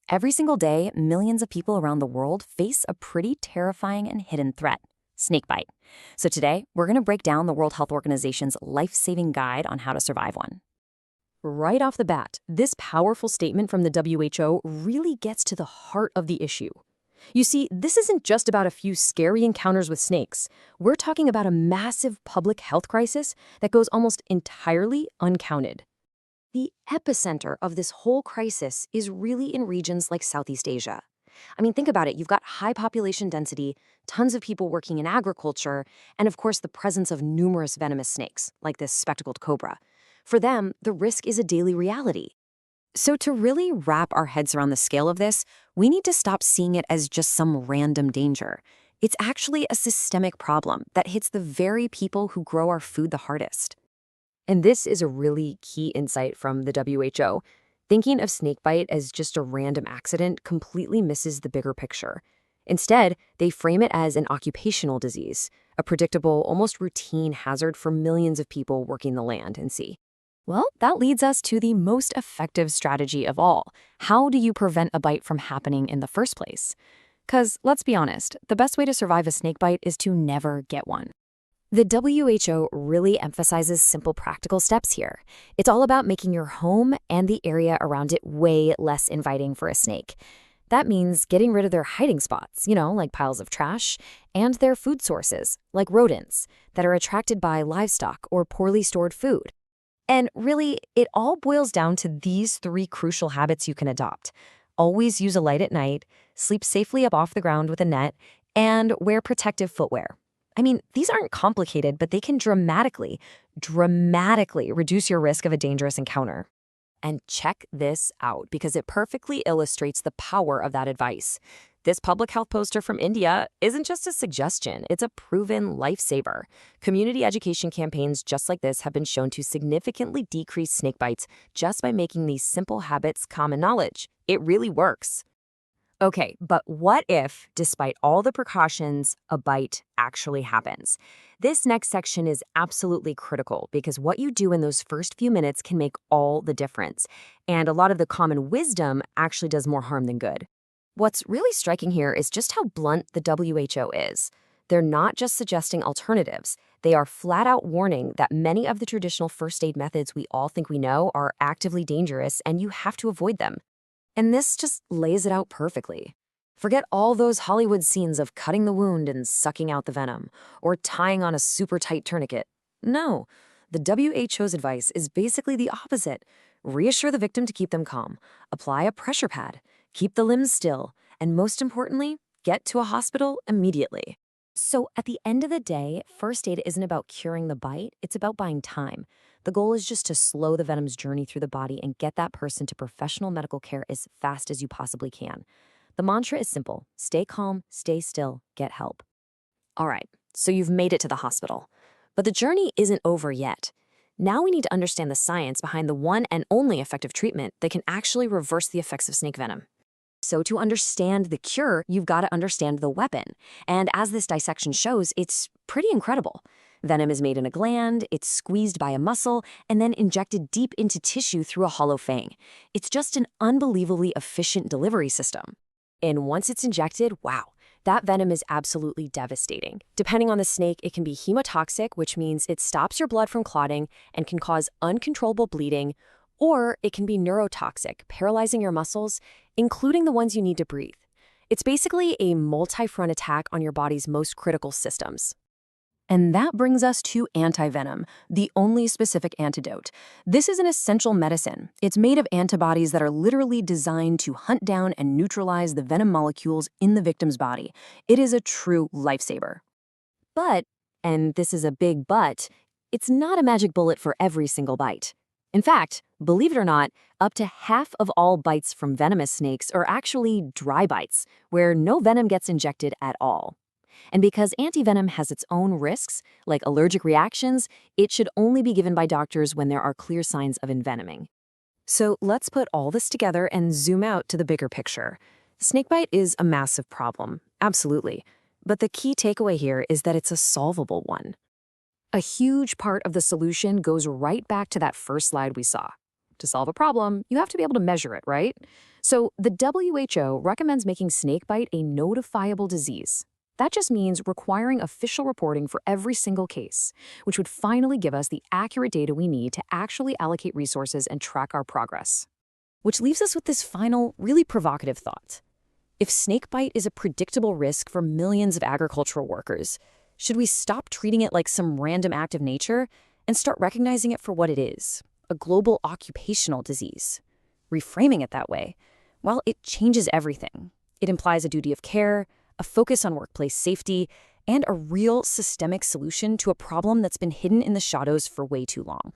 Every single day, millions of people around the world face a pretty terrifying and hidden threat: snakebite. So today, we're going to break down the World Health Organization's life-saving guide on how to survive one. Right off the bat, this powerful statement from the WHO really gets to the heart of the issue. You see, this isn't just about a few scary encounters with snakes. We're talking about a massive public health crisis that goes almost entirely uncounted. The epicenter of this whole crisis is really in regions like Southeast Asia. I mean, think about it. You've got high population density, tons of people working in agriculture, and of course the presence of numerous venomous snakes, like this spectacled cobra. For them, the risk is a daily reality. So to really wrap our heads around the scale of this, we need to stop seeing it as just some random danger. It's actually a systemic problem that hits the very people who grow our food the hardest. And this is a really key insight from the WHO. Thinking of snakebite as just a random accident completely misses the bigger picture. Instead, they frame it as an occupational disease, a predictable, almost routine hazard for millions of people working the land and sea. Well, that leads us to the most effective strategy of all. How do you prevent a bite from happening in the first place? Because, let's be honest, the best way to survive a snakebite is to never get one. The WHO really emphasizes simple practical steps here. It's all about making your home and the area around it way less inviting for a snake. That means getting rid of their hiding spots, like piles of trash, and their food sources, like rodents, that are attracted by livestock or poorly stored food. And really, it all boils down to these three crucial habits you can adopt. Always use a light at night, sleep safely up off the ground with a net, and wear protective footwear. I mean, these aren't complicated, but they can dramatically reduce your risk of a dangerous encounter. And check this out, because it perfectly illustrates the power of that advice. This public health poster from India isn't just a suggestion, it's a proven lifesaver. Community education campaigns just like this have been shown to significantly decrease snake bites just by making these simple habits common knowledge. It really works. Okay, but what if, despite all the precautions, a bite actually happens? This next section is absolutely critical because what you do in those first few minutes can make all the difference. And a lot of the common wisdom actually does more harm than good. What's really striking here is just how blunt the WHO is. They're not just suggesting alternatives. They are flat out warning that many of the traditional first aid methods we all think we know are actively dangerous and you have to avoid them. And this just lays it out perfectly. Forget all those Hollywood scenes of cutting the wound and sucking out the venom, or tying on a super tight tourniquet. No, the WHO's advice is basically the opposite. Reassure the victim to keep them calm, apply a pressure pad, keep the limbs still, and most importantly, get to a hospital immediately. So at the end of the day, first aid isn't about curing the bite, it's about buying time. The goal is just to slow the venom's journey through the body and get that person to professional medical care as fast as you possibly can. The mantra is simple: stay calm, stay still, get help. All right, so you've made it to the hospital. But the journey isn't over yet. Now we need to understand the science behind the one and only effective treatment that can actually reverse the effects of snake venom. So to understand the cure, you've got to understand the weapon. And as this dissection shows, it's pretty incredible. Venom is made in a gland, it's squeezed by a muscle, and then injected deep into tissue through a hollow fang. It's just an unbelievably efficient delivery system. And once it's injected, wow, that venom is absolutely devastating. Depending on the snake, it can be hemotoxic, which means it stops your blood from clotting and can cause uncontrollable bleeding, or it can be neurotoxic, paralyzing your muscles, including the ones you need to breathe. It's basically a multi-front attack on your body's most critical systems. And that brings us to antivenom, the only specific antidote. This is an essential medicine. It's made of antibodies that are literally designed to hunt down and neutralize the venom molecules in the victim's body. It is a true lifesaver. But, and this is a big but, it's not a magic bullet for every single bite. In fact, believe it or not, up to half of all bites from venomous snakes are actually dry bites, where no venom gets injected at all. And because antivenom has its own risks, like allergic reactions, it should only be given by doctors when there are clear signs of envenoming. So let's put all this together and zoom out to the bigger picture. Snakebite is a massive problem, absolutely. But the key takeaway here is that it's a solvable one. A huge part of the solution goes right back to that first slide we saw. To solve a problem, you have to be able to measure it, right? So the WHO recommends making snakebite a notifiable disease. That just means requiring official reporting for every single case, which would finally give us the accurate data we need to actually allocate resources and track our progress. Which leaves us with this final, really provocative thought. If snakebite is a predictable risk for millions of agricultural workers, should we stop treating it like some random act of nature and start recognizing it for what it is, a global occupational disease? Reframing it that way, well, it changes everything. It implies a duty of care, a focus on workplace safety, and a real systemic solution to a problem that's been hidden in the shadows for way too long.